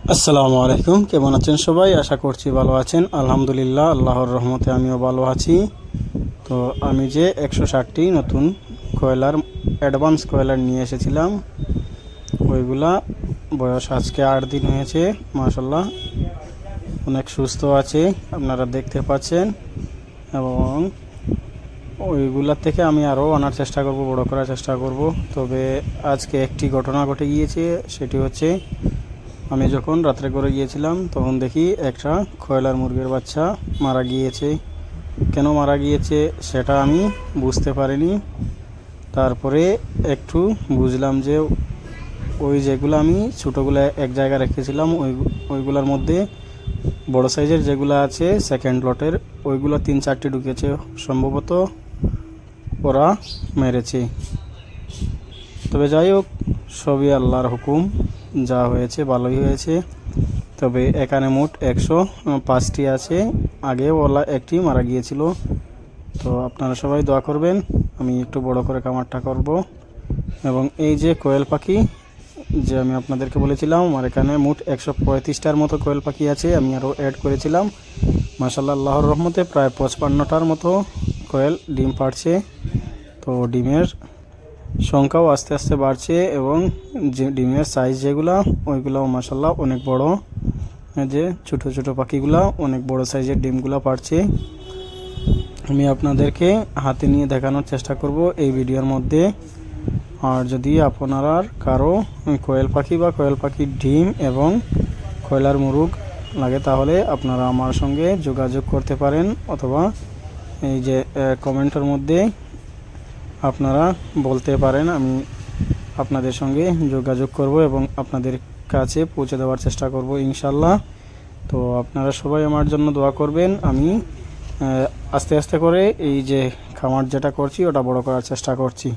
আসসালামু আলাইকুম, কেমন আছেন সবাই? আশা করছি ভালো আছেন। আলহামদুলিল্লাহ, আল্লাহর রহমতে আমিও ভালো আছি। তো আমি যে 160টি নতুন কয়লার অ্যাডভান্স কয়লার নিয়ে এসেছিলাম, ওইগুলা বয়স আজকে 8 দিন হয়েছে। মাশাল্লাহ অনেক সুস্থ আছে, আপনারা দেখতে পাচ্ছেন। এবং ওইগুলার থেকে আমি আরও আনার চেষ্টা করব, বড় করার চেষ্টা করব। তবে আজকে একটি ঘটনা ঘটে গিয়েছে, সেটি হচ্ছে আমি যখন রাত্রে করে গিয়েছিলাম তখন দেখি একটা কয়লার মুরগির বাচ্চা মারা গিয়েছে। কেন মারা গিয়েছে সেটা আমি বুঝতে পারিনি। তারপরে একটু বুঝলাম যে ওই যেগুলো আমি ছোটোগুলো এক জায়গায় রেখেছিলাম, ওইগুলোর মধ্যে বড় সাইজের যেগুলো আছে সেকেন্ড লটের, ওইগুলো 3-4টি ঢুকেছে। সম্ভবত ওরা মেরেছে। তবে যাই হোক, সবই আল্লাহর হুকুম, যা হয়েছে ভালোই হয়েছে। তবে এখানে মোট 105টি আছে, আগে ওলা একটি মারা গিয়েছিল। তো আপনারা সবাই দোয়া করবেন, আমি একটু বড় করে খামারটা করব। এবং এই যে কোয়েল পাখি যে আমি আপনাদেরকে বলেছিলাম, আমার এখানে মোট 135টার মতো কোয়েল পাখি আছে। আমি আরও অ্যাড করেছিলাম। মাশাআল্লাহ, আল্লাহর রহমতে প্রায় 55টার মতো কোয়েল ডিম পাড়ছে। তো ডিমের সংখ্যাও আস্তে আস্তে বাড়ছে এবং যে ডিমের সাইজ যেগুলো, ওইগুলোও মাশাআল্লাহ অনেক বড়। যে ছোট ছোট পাখিগুলো অনেক বড় সাইজের ডিমগুলো পাড়ছে। আমি আপনাদেরকে হাতে নিয়ে দেখানোর চেষ্টা করব এই ভিডিওর মধ্যে। আর যদি আপনারা কারো কোয়েল পাখি বা কোয়েল পাখির ডিম এবং কয়লার মুরগ লাগে, তাহলে আপনারা আমার সঙ্গে যোগাযোগ করতে পারেন, অথবা এই যে কমেন্টের মধ্যে আপনারা বলতে পারেন। আমি আপনাদের সঙ্গে যোগাযোগ করব এবং আপনাদের কাছে পৌঁছে দেওয়ার চেষ্টা করব ইনশাল্লাহ। তো আপনারা সবাই আমার জন্য দোয়া করবেন। আমি আস্তে আস্তে করে এই যে খামার যেটা করছি ওটা বড় করার চেষ্টা করছি।